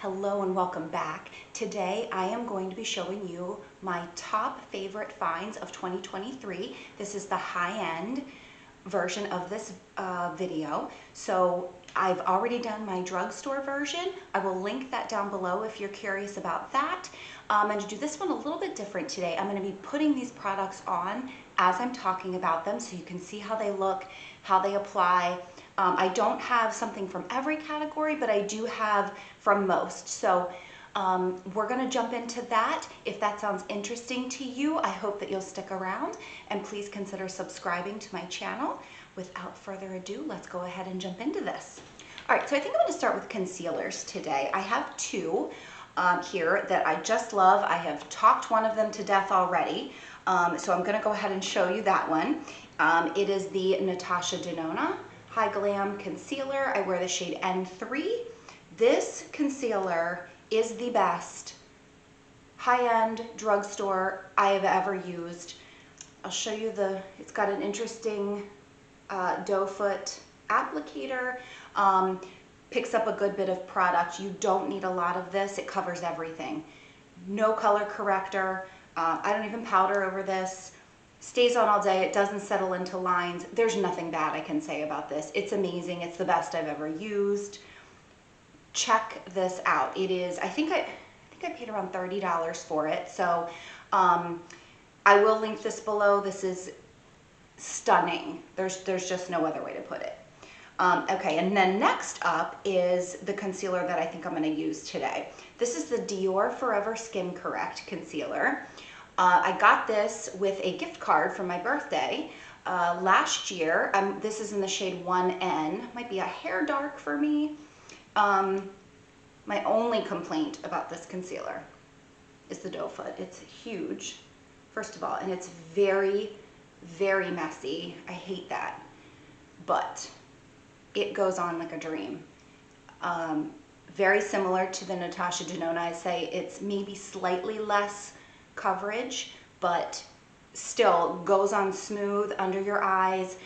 Hello and welcome back. Today I am going to be showing you my top favorite finds of 2023. This is the high-end version of this video. So I've already done my drugstore version. I will link that down below if you're curious about that. I'm going to do this one a little bit different today. I'm going to be putting these products on as I'm talking about them so you can see how they look, how they apply. I don't have something from every category, but I do have from most. So we're going to jump into that. If that sounds interesting to you, I hope that you'll stick around and please consider subscribing to my channel. Without further ado, let's go ahead and jump into this. All right, so I think I'm going to start with concealers today. I have two here that I just love. I have talked one of them to death already, so I'm going to go ahead and show you that one. It is the Natasha Denona High Glam Concealer. I wear the shade N3. This concealer is the best high-end drugstore I have ever used. I'll show you it's got an interesting doe foot applicator. Picks up a good bit of product. You don't need a lot of this. It covers everything. No color corrector. I don't even powder over this. Stays on all day. It doesn't settle into lines. There's nothing bad I can say about this. It's amazing. It's the best I've ever used. Check this out. It is, I think I paid around $30 for it. So I will link this below. This is stunning. There's just no other way to put it. Okay, and then next up is the concealer that I think I'm going to use today. This is the Dior Forever Skin Correct Concealer. I got this with a gift card for my birthday last year. This is in the shade 1N. Might be a hair dark for me. My only complaint about this concealer is the doe foot. It's huge, first of all, and it's very, very messy. I hate that, but it goes on like a dream. Very similar to the Natasha Denona. I'd say it's maybe slightly less coverage, but still goes on smooth under your eyes,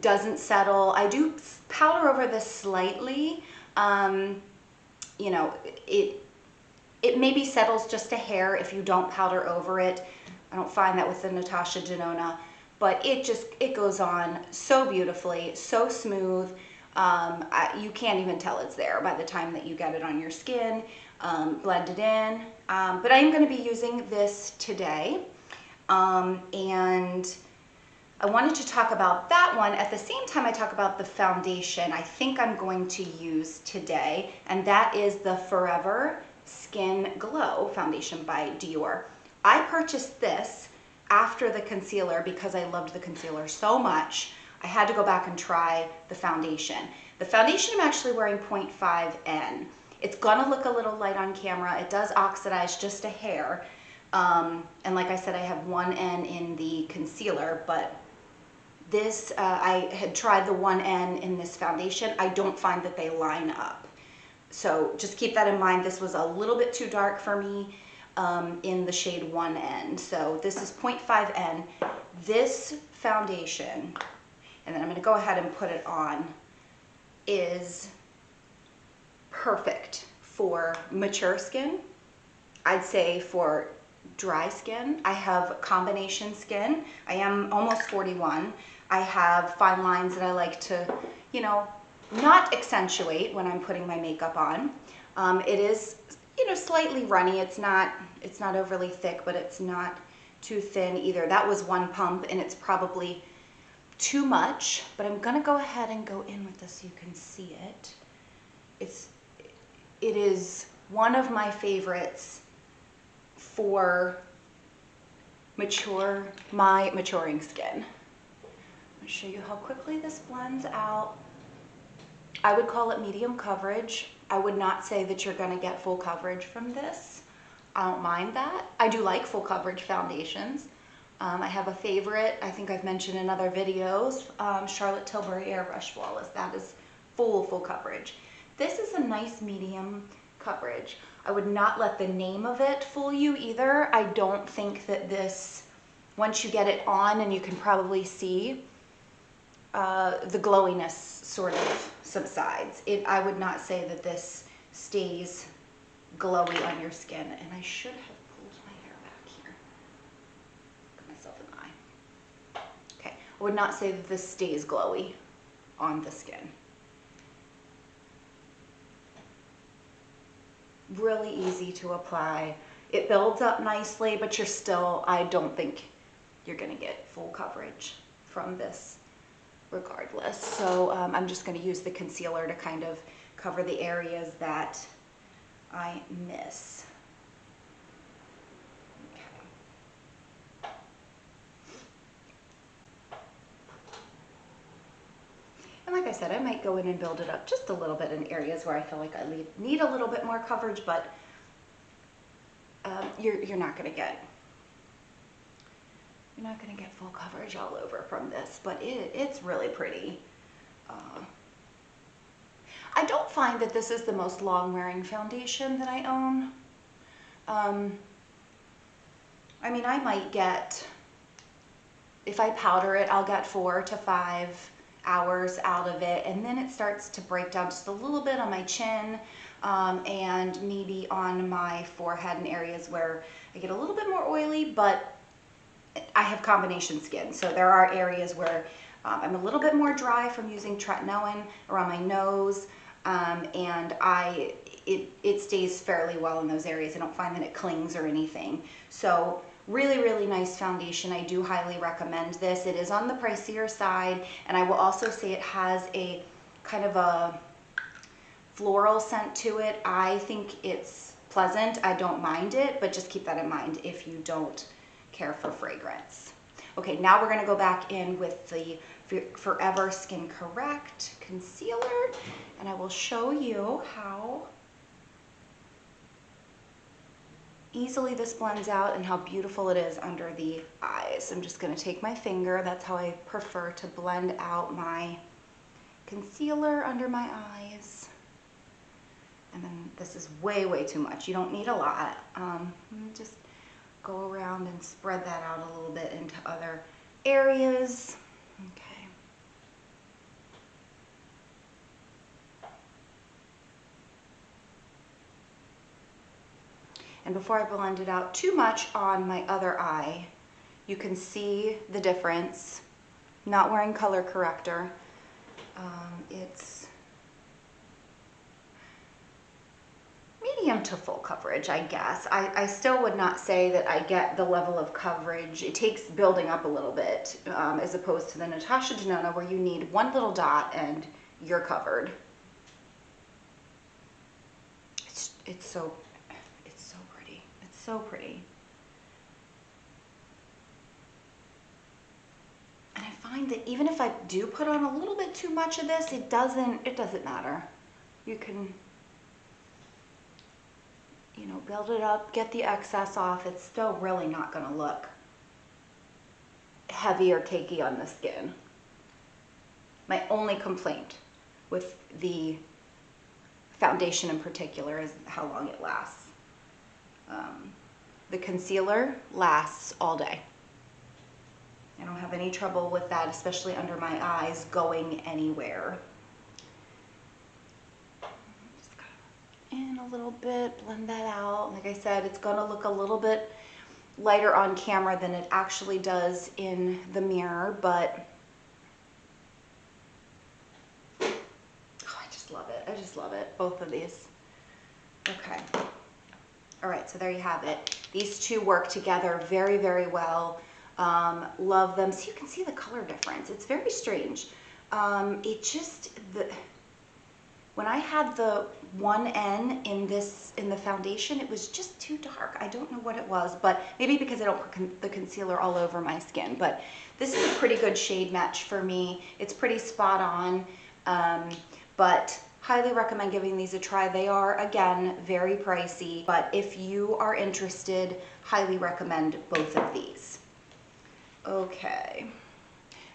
doesn't settle. I do powder over this slightly. You know, it maybe settles just a hair if you don't powder over it. I don't find that with the Natasha Denona, but it goes on so beautifully, so smooth. You can't even tell it's there by the time that you get it on your skin. Blend it in. But I am going to be using this today. And I wanted to talk about that one at the same time I talk about the foundation I think I'm going to use today, and that is the Forever Skin Glow Foundation by Dior. I purchased this after the concealer because I loved the concealer so much. I had to go back and try the foundation. The foundation I'm actually wearing 0.5N. It's gonna look a little light on camera. It does oxidize just a hair. And like I said, I have 1N in the concealer, but this, I had tried the 1N in this foundation. I don't find that they line up. So just keep that in mind. This was a little bit too dark for me in the shade 1N. So this is 0.5N. This foundation, and then I'm gonna go ahead and put it on, is perfect for mature skin. I'd say for dry skin. I have combination skin. I am almost 41. I have fine lines that I like to, you know, not accentuate when I'm putting my makeup on. It is, you know, slightly runny. It's not overly thick, but it's not too thin either. That was one pump and it's probably too much, but I'm gonna go ahead and go in with this so you can see it. It is one of my favorites for my maturing skin. I'll show you how quickly this blends out. I would call it medium coverage. I would not say that you're gonna get full coverage from this. I don't mind that. I do like full coverage foundations. I have a favorite, I think I've mentioned in other videos, Charlotte Tilbury Airbrush Flawless. That is full coverage. This is a nice medium coverage. I would not let the name of it fool you either. I don't think that this, once you get it on, and you can probably see, the glowiness sort of subsides. I would not say that this stays glowy on your skin. And I should have pulled my hair back here. Look at myself in the eye. Okay, I would not say that this stays glowy on the skin. Really easy to apply. It builds up nicely, but you're still, I don't think you're gonna get full coverage from this regardless. So I'm just gonna use the concealer to kind of cover the areas that I miss. Okay. And like I said, I might go in and build it up just a little bit in areas where I feel like I need a little bit more coverage, but you're not gonna get full coverage all over from this, but it's really pretty. I don't find that this is the most long-wearing foundation that I own. I mean, I might get, if I powder it, I'll get 4 to 5 hours out of it, and then it starts to break down just a little bit on my chin, and maybe on my forehead in areas where I get a little bit more oily, but I have combination skin, so there are areas where I'm a little bit more dry from using tretinoin around my nose, and it stays fairly well in those areas. I don't find that it clings or anything. So really nice foundation. I do highly recommend this. It is on the pricier side, and I will also say it has a kind of a floral scent to it. I think it's pleasant. I don't mind it, but just keep that in mind if you don't care for fragrance. Okay, now we're going to go back in with the Forever Skin Correct concealer, and I will show you how easily this blends out and how beautiful it is under the eyes. I'm just going to take my finger. That's how I prefer to blend out my concealer under my eyes. And then this is way too much. You don't need a lot. Just go around and spread that out a little bit into other areas. Okay. And before I blend it out too much on my other eye, you can see the difference. Not wearing color corrector. It's medium to full coverage, I guess. I still would not say that I get the level of coverage. It takes building up a little bit, as opposed to the Natasha Denona, where you need one little dot and you're covered. It's so pretty. It's so pretty. And I find that even if I do put on a little bit too much of this, it doesn't matter. You can, you know, build it up, get the excess off. It's still really not going to look heavy or cakey on the skin. My only complaint with the foundation in particular is how long it lasts. The concealer lasts all day. I don't have any trouble with that, especially under my eyes, going anywhere. Just in a little bit, blend that out. Like I said, it's gonna look a little bit lighter on camera than it actually does in the mirror, but oh, I just love it. I just love it, both of these. Okay. All right, so there you have it. These two work together very well. Love them. So you can see the color difference. It's very strange. When I had the 1N in the foundation, it was just too dark. I don't know what it was, but maybe because I don't put the concealer all over my skin. But this is a pretty good shade match for me. It's pretty spot on, but highly recommend giving these a try. They are, again, very pricey, but if you are interested, highly recommend both of these. Okay,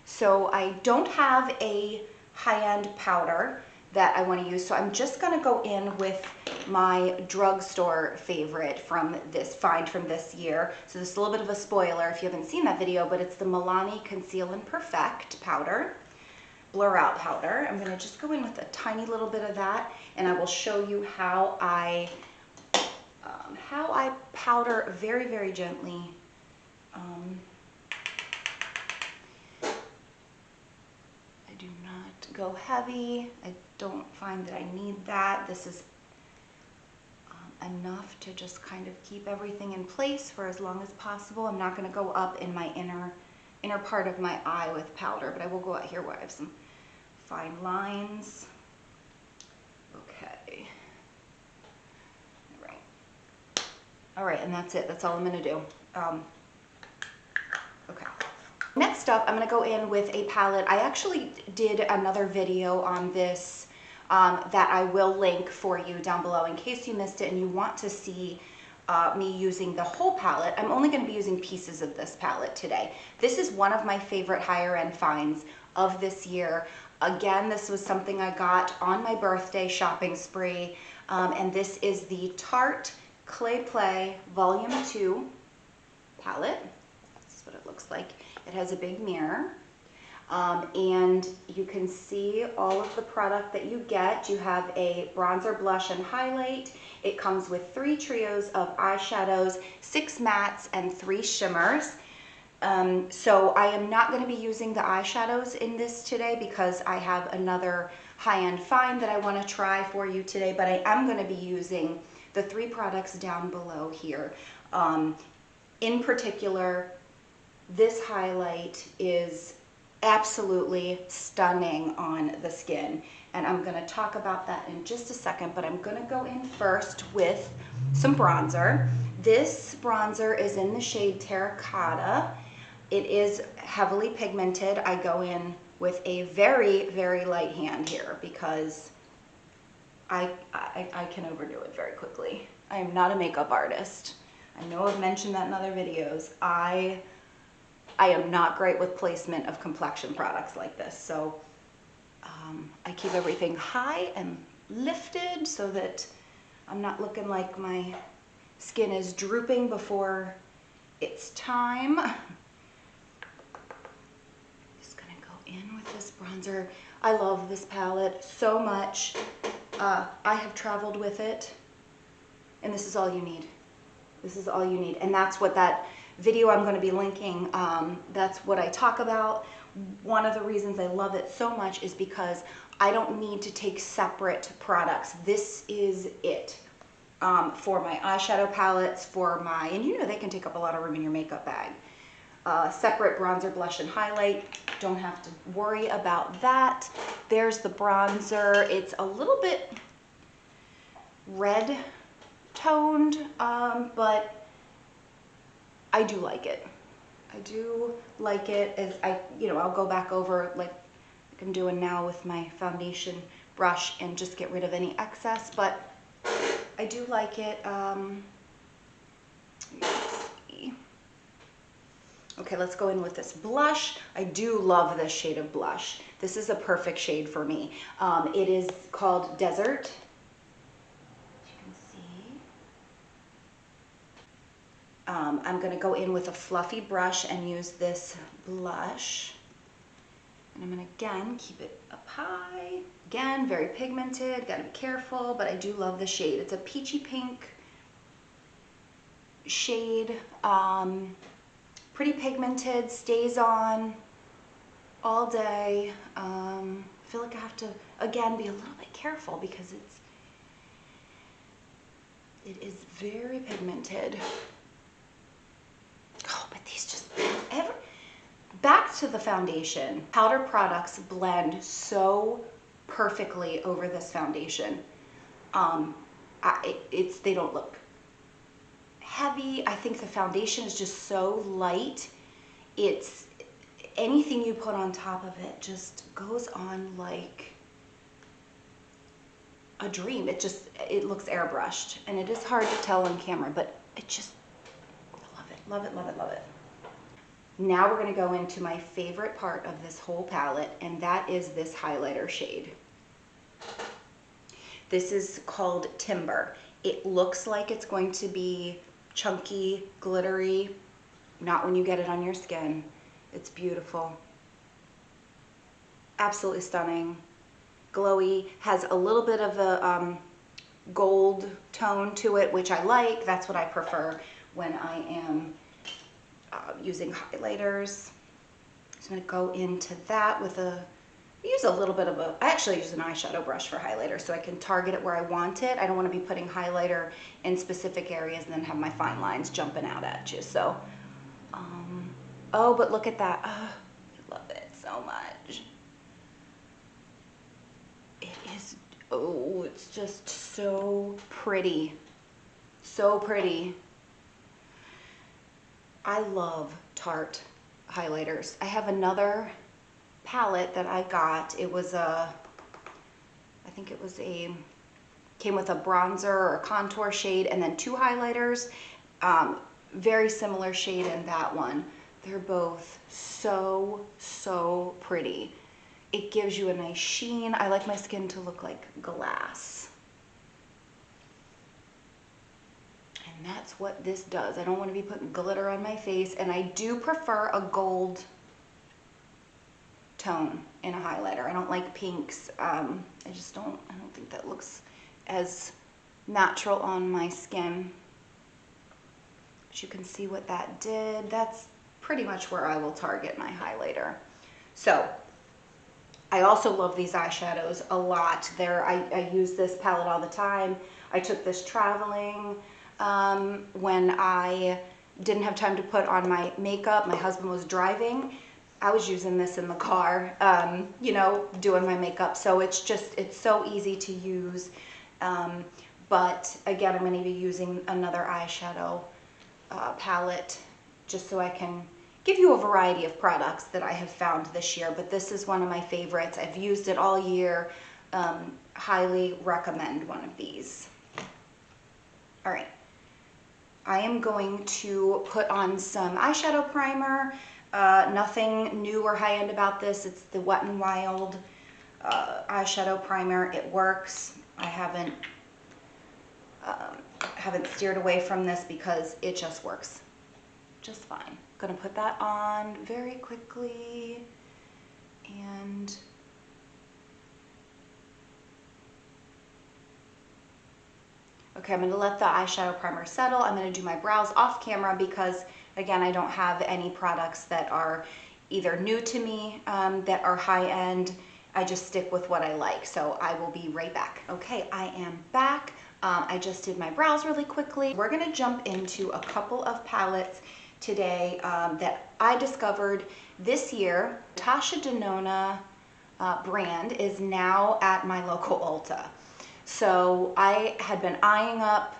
so I don't have a high-end powder that I want to use, so I'm just going to go in with my drugstore favorite from this find from this year. So this is a little bit of a spoiler if you haven't seen that video, but it's the Milani Conceal and Perfect powder. blur out powder. I'm gonna just go in with a tiny little bit of that, and I will show you how I powder very, very gently. I do not go heavy. I don't find that I need that. This is enough to just kind of keep everything in place for as long as possible. I'm not going to go up in my inner part of my eye with powder, but I will go out here where I have some fine lines. Okay. All right, and that's it. That's all I'm going to do. Okay. Next up, I'm going to go in with a palette. I actually did another video on this that I will link for you down below in case you missed it and you want to see me using the whole palette. I'm only going to be using pieces of this palette today. This is one of my favorite higher end finds of this year. Again, this was something I got on my birthday shopping spree, and this is the Tarte Clay Play Volume 2 palette. This is what it looks like. It has a big mirror, and you can see all of the product that you get. You have a bronzer, blush, and highlight. It comes with 3 trios of eyeshadows, 6 mattes, and 3 shimmers. So I am not going to be using the eyeshadows in this today because I have another high-end find that I want to try for you today, but I am going to be using the 3 products down below here. In particular, this highlight is absolutely stunning on the skin, and I'm going to talk about that in just a second, but I'm going to go in first with some bronzer. This bronzer is in the shade Terracotta. It is heavily pigmented. I go in with a very, very light hand here because I can overdo it very quickly. I am not a makeup artist. I know I've mentioned that in other videos. I am not great with placement of complexion products like this, so I keep everything high and lifted so that I'm not looking like my skin is drooping before it's time. Just gonna go in with this bronzer. I love this palette so much. I have traveled with it, and this is all you need. This is all you need, and that's what that video I'm going to be linking, that's what I talk about. One of the reasons I love it so much is because I don't need to take separate products. This is it for my eyeshadow palettes, for my, and you know they can take up a lot of room in your makeup bag. Separate bronzer, blush, and highlight. Don't have to worry about that. There's the bronzer. It's a little bit red toned, but I do like it. I do like it. As I'll go back over like I'm doing now with my foundation brush and just get rid of any excess, but I do like it. Let's see. Okay, let's go in with this blush. I do love this shade of blush. This is a perfect shade for me. It is called Desert. I'm going to go in with a fluffy brush and use this blush. And I'm going to, again, keep it up high. Again, very pigmented, got to be careful, but I do love the shade. It's a peachy pink shade, pretty pigmented, stays on all day. I feel like I have to, again, be a little bit careful because it is very pigmented. Oh, but these just, back to the foundation. Powder products blend so perfectly over this foundation. They don't look heavy. I think the foundation is just so light. It's anything you put on top of it just goes on like a dream. It looks airbrushed, and it is hard to tell on camera, but it just, I love it, love it, love it, love it. Now we're going to go into my favorite part of this whole palette, and that is this highlighter shade. This is called Timber. It looks like it's going to be chunky, glittery. Not when you get it on your skin. It's beautiful. Absolutely stunning. Glowy, has a little bit of a gold tone to it, which I like. That's what I prefer when I am using highlighters. So I'm going to go into that with use a little bit of I actually use an eyeshadow brush for highlighter so I can target it where I want it. I don't want to be putting highlighter in specific areas and then have my fine lines jumping out at you. So, oh, but look at that. Oh, I love it so much. It is, oh, it's just so pretty. So pretty. I love Tarte highlighters. I have another palette that I got. It was I think it was came with a bronzer or a contour shade and then 2 highlighters. Very similar shade in that one. They're both so, so pretty. It gives you a nice sheen. I like my skin to look like glass. And that's what this does. I don't want to be putting glitter on my face, and I do prefer a gold tone in a highlighter. I don't like pinks. I don't think that looks as natural on my skin. But you can see what that did. That's pretty much where I will target my highlighter. So I also love these eyeshadows a lot. I use this palette all the time. I took this traveling when I didn't have time to put on my makeup. My husband was driving. I was using this in the car, you know, doing my makeup. So it's so easy to use. But again, I'm going to be using another eyeshadow palette just so I can give you a variety of products that I have found this year. But this is one of my favorites. I've used it all year. Highly recommend one of these. All right. I am going to put on some eyeshadow primer. Nothing new or high-end about this. It's the Wet n Wild eyeshadow primer. It works. I haven't steered away from this because it just works just fine. I'm gonna put that on very quickly, and okay, I'm gonna let the eyeshadow primer settle. I'm gonna do my brows off camera because, again, I don't have any products that are either new to me that are high-end. I just stick with what I like. So I will be right back. Okay, I am back. I just did my brows really quickly. We're gonna jump into a couple of palettes today that I discovered this year. Tasha Denona brand is now at my local Ulta. So I had been eyeing up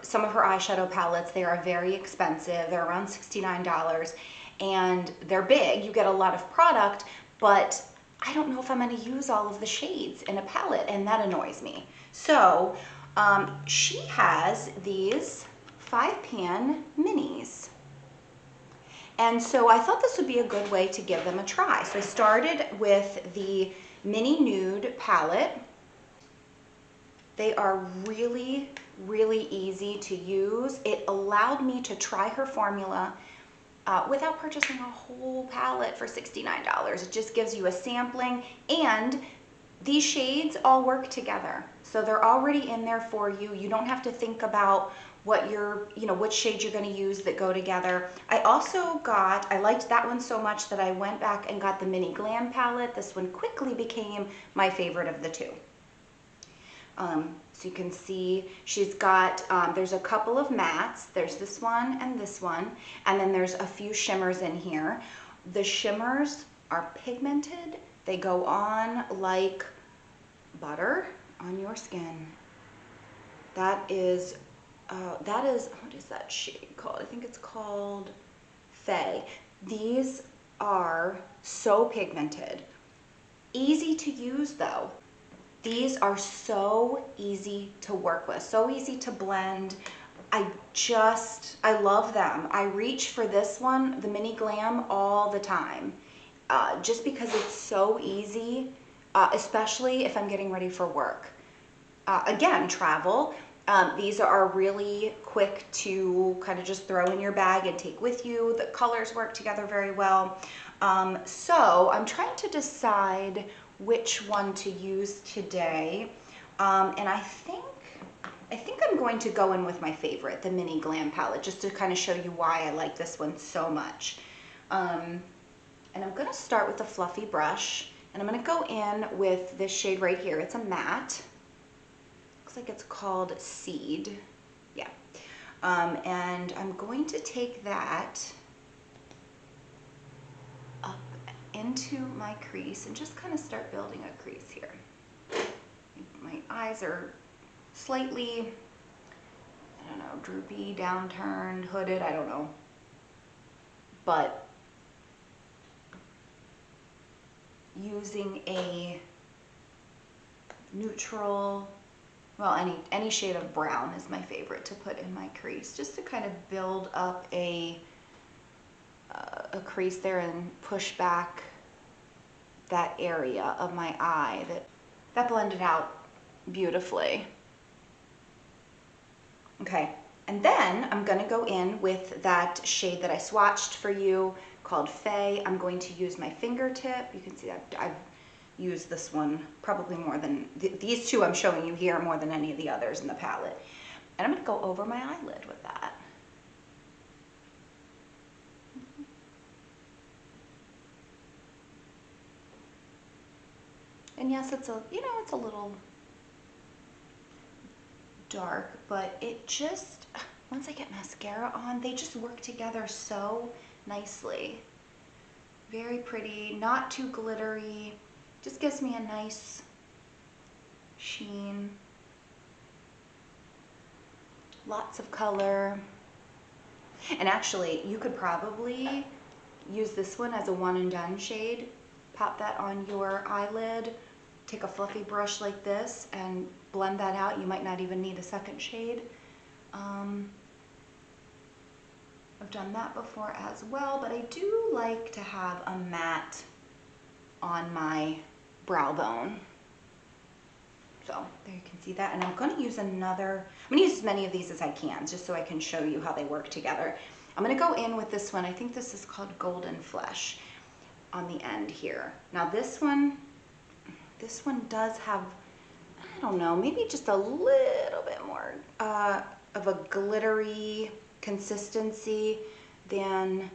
some of her eyeshadow palettes. They are very expensive. They're around $69 and they're big. You get a lot of product, but I don't know if I'm going to use all of the shades in a palette, and that annoys me. So she has these 5-pan minis. And so I thought this would be a good way to give them a try. So I started with the Mini Nude palette. They are really, really easy to use. It allowed me to try her formula without purchasing a whole palette for $69. It just gives you a sampling, and these shades all work together. So they're already in there for you. You don't have to think about which shade you're going to use that go together. I liked that one so much that I went back and got the Mini Glam palette. This one quickly became my favorite of the two. So you can see she's got, there's a couple of mattes. There's this one, and then there's a few shimmers in here. The shimmers are pigmented. They go on like butter on your skin. That is, what is that shade called? I think it's called Faye. These are so pigmented. Easy to use though. These are so easy to work with, so easy to blend. I love them. I reach for this one, the Mini Glam, all the time, just because it's so easy, especially if I'm getting ready for work. Again, travel. These are really quick to kind of just throw in your bag and take with you. The colors work together very well. So I'm trying to decide which one to use today. And I think I'm going to go in with my favorite, the Mini Glam palette, just to kind of show you why I like this one so much. And I'm going to start with the fluffy brush, and I'm going to go in with this shade right here. It's a matte. Looks like it's called Seed. Yeah. And I'm going to take that up into my crease and just kind of start building a crease here. My eyes are slightly, I don't know, droopy, downturned, hooded, I don't know. But using a neutral, well, any shade of brown is my favorite to put in my crease, just to kind of build up a crease there and push back that area of my eye. That blended out beautifully. Okay, and then I'm going to go in with that shade that I swatched for you called Faye. I'm going to use my fingertip. You can see that I've used this one probably more than, these two I'm showing you here more than any of the others in the palette. And I'm going to go over my eyelid with that. And yes, it's a, you know, it's a little dark, but it just, once I get mascara on, they just work together so nicely. Very pretty, not too glittery, just gives me a nice sheen. Lots of color. And actually, you could probably use this one as a one and done shade. Pop that on your eyelid, take a fluffy brush like this and blend that out. You might not even need a second shade. I've done that before as well, but I do like to have a matte on my brow bone. So there you can see that. And I'm going to use another, I'm going to use as many of these as I can, just so I can show you how they work together. I'm going to go in with this one. I think this is called Golden Flesh on the end here. Now this one does have, I don't know, maybe just a little bit more of a glittery consistency than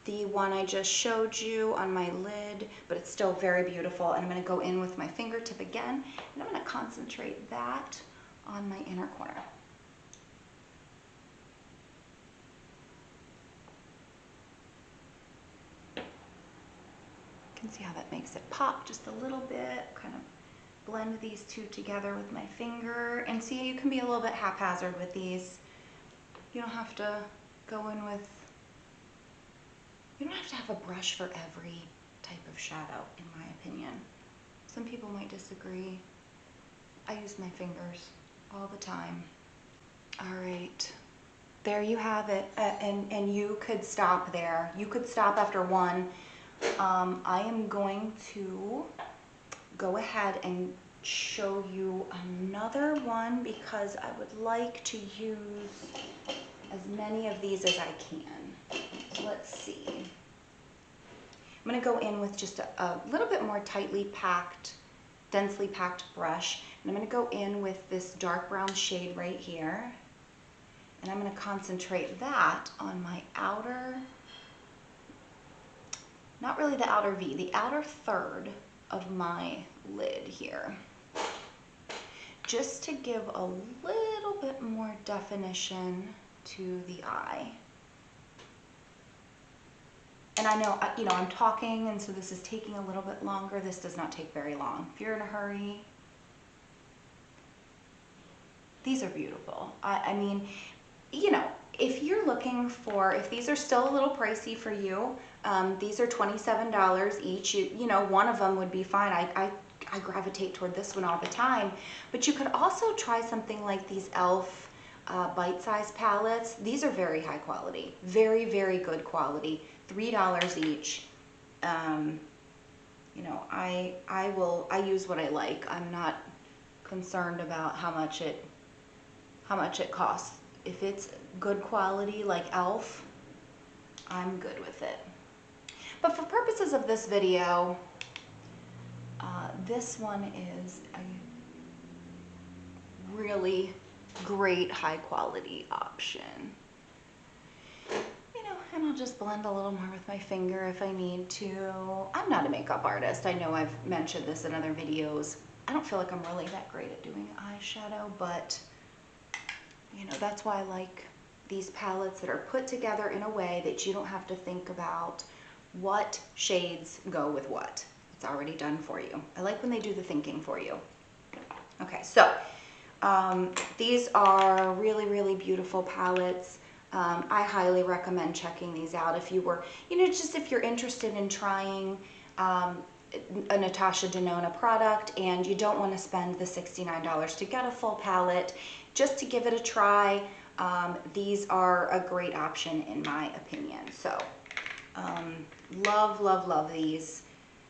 the one I just showed you on my lid, but it's still very beautiful. And I'm going to go in with my fingertip again, and I'm going to concentrate that on my inner corner. You can see how that makes it pop just a little bit, kind of blend these two together with my finger. And see, you can be a little bit haphazard with these. You don't have to go in with, you don't have to have a brush for every type of shadow, in my opinion. Some people might disagree. I use my fingers all the time. All right, there you have it. And you could stop there. You could stop after one. I am going to go ahead and show you another one because I would like to use as many of these as I can. So let's see. I'm going to go in with just a little bit more tightly packed, densely packed brush. And I'm going to go in with this dark brown shade right here. And I'm going to concentrate that on my outer, not really the outer V, the outer third of my lid here. Just to give a little bit more definition to the eye. And I know, I'm talking, and so this is taking a little bit longer. This does not take very long. If you're in a hurry, these are beautiful. I mean, if you're looking for, if these are still a little pricey for you, these are $27 each. One of them would be fine. I gravitate toward this one all the time. But you could also try something like these e.l.f. Bite-sized palettes. These are very high quality, very, very good quality. $3 each. I use what I like. I'm not concerned about how much it costs. If it's good quality like e.l.f., I'm good with it. But for purposes of this video, this one is a really great high quality option. You know, and I'll just blend a little more with my finger if I need to. I'm not a makeup artist. I know I've mentioned this in other videos. I don't feel like I'm really that great at doing eyeshadow, but you know, that's why I like these palettes that are put together in a way that you don't have to think about what shades go with what. It's already done for you. I like when they do the thinking for you. Okay, so these are really, really beautiful palettes. I highly recommend checking these out if you were, you know, just if you're interested in trying a Natasha Denona product and you don't want to spend the $69 to get a full palette, just to give it a try. These are a great option in my opinion. So love, love, love these.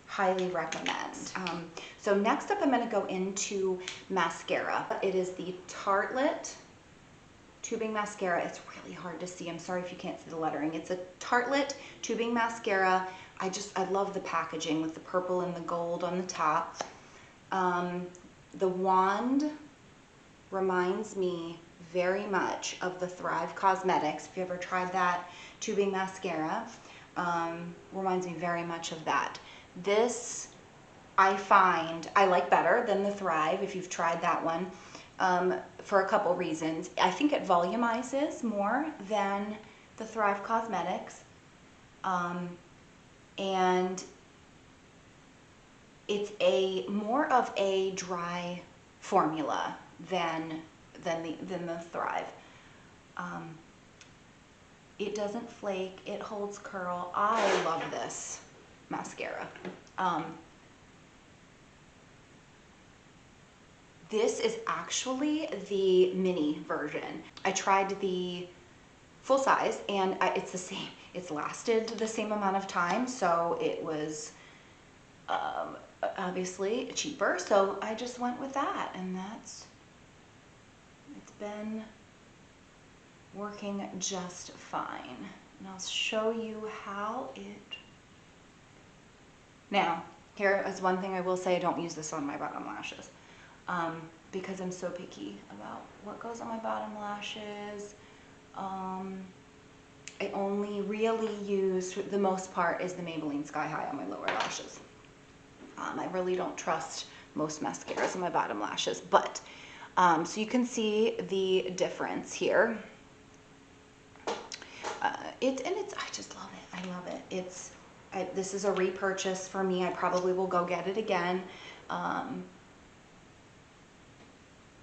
Highly recommend. So next up I'm going to go into mascara. It is the Tartelette tubing mascara. It's really hard to see. I'm sorry if you can't see the lettering. It's a Tartelette tubing mascara. I love the packaging with the purple and the gold on the top. The wand reminds me very much of the Thrive Cosmetics. If you ever tried that tubing mascara, reminds me very much of that. This I find I like better than the Thrive if you've tried that one, for a couple reasons. I think it volumizes more than the Thrive Cosmetics, and it's more of a dry formula than the Thrive. It doesn't flake, it holds curl. I love this mascara. This is actually the mini version. I tried the full size and it's the same. It's lasted the same amount of time, so it was obviously cheaper, so I just went with that, and it's been working just fine. And I'll show you how it... Now, here is one thing I will say: I don't use this on my bottom lashes, because I'm so picky about what goes on my bottom lashes. I only really use, for the most part, is the Maybelline Sky High on my lower lashes. I really don't trust most mascaras on my bottom lashes, but so you can see the difference here. I just love it. I love it. This is a repurchase for me. I probably will go get it again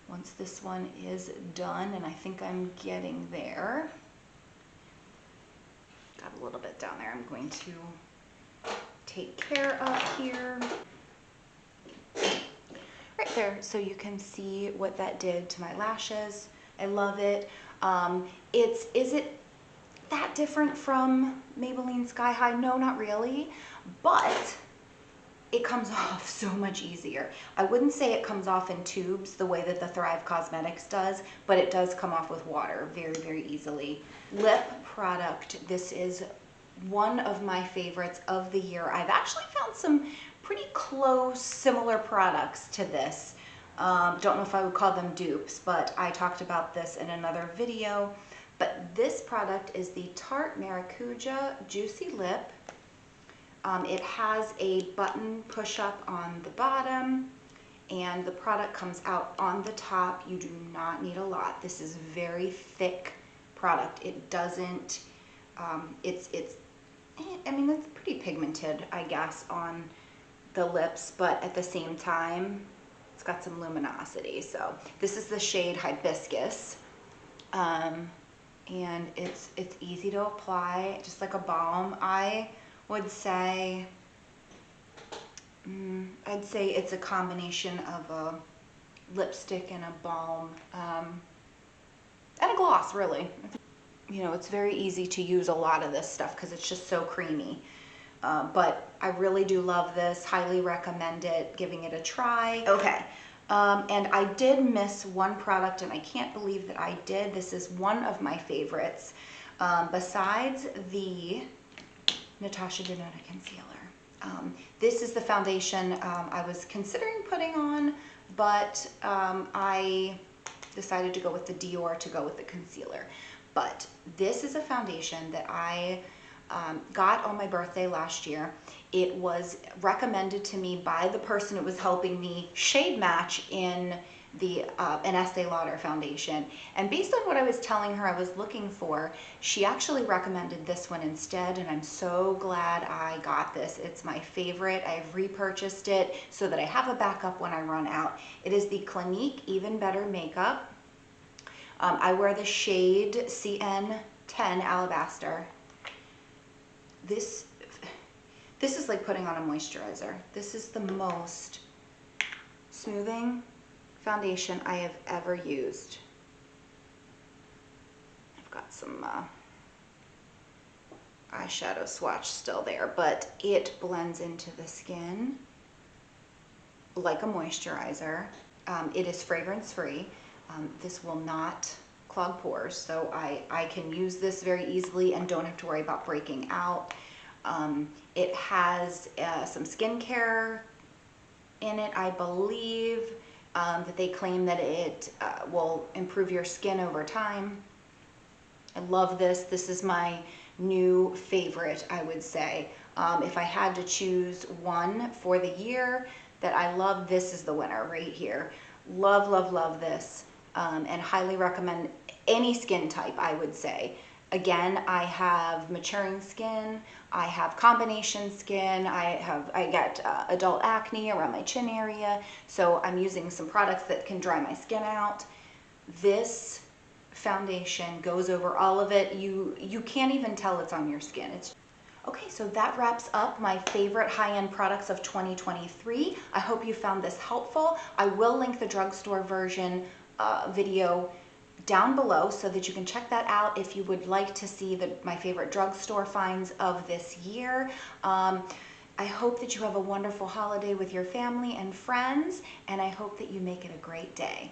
once this one is done, and I think I'm getting there. Got a little bit down there. I'm going to take care of here. Right there, so you can see what that did to my lashes. I love it. Is it that different from Maybelline Sky High? No, not really, but it comes off so much easier. I wouldn't say it comes off in tubes the way that the Thrive Cosmetics does, but it does come off with water very, very easily. Lip product, this is one of my favorites of the year. I've actually found some pretty close, similar products to this. Don't know if I would call them dupes, but I talked about this in another video. But this product is the Tarte Maracuja Juicy Lip. It has a button push-up on the bottom, and the product comes out on the top. You do not need a lot. This is very thick product. It doesn't, I mean, it's pretty pigmented, I guess, on the lips, but at the same time, it's got some luminosity. So this is the shade Hibiscus, and it's easy to apply, just like a balm. I would say, I'd say it's a combination of a lipstick and a balm, and a gloss, really. You know, it's very easy to use a lot of this stuff because it's just so creamy. But I really do love this, highly recommend it, giving it a try. Okay, and I did miss one product, and I can't believe that I did. This is one of my favorites. Besides the Natasha Denona Concealer. This is the foundation I was considering putting on, but I decided to go with the Dior to go with the concealer. But this is a foundation that I got on my birthday last year. It was recommended to me by the person who was helping me shade match in an Estee Lauder foundation, and based on what I was telling her I was looking for, she actually recommended this one instead, and I'm so glad I got this. It's my favorite. I've repurchased it so that I have a backup when I run out. It is the Clinique Even Better Makeup. I wear the shade CN10 Alabaster. This is like putting on a moisturizer. This is the most smoothing foundation I have ever used. I've got some eyeshadow swatch still there, but it blends into the skin like a moisturizer. It is fragrance free. This will not clog pores, so I can use this very easily and don't have to worry about breaking out. It has some skincare in it, I believe, that they claim that it will improve your skin over time. I love this. This is my new favorite, I would say. If I had to choose one for the year that I love, this is the winner right here. Love, love, love this, and highly recommend any skin type, I would say. Again, I have maturing skin, I have combination skin, I get adult acne around my chin area, so I'm using some products that can dry my skin out. This foundation goes over all of it. You can't even tell it's on your skin. Okay, so that wraps up my favorite high-end products of 2023. I hope you found this helpful. I will link the drugstore version video down below so that you can check that out if you would like to see my favorite drugstore finds of this year. I hope that you have a wonderful holiday with your family and friends, and I hope that you make it a great day.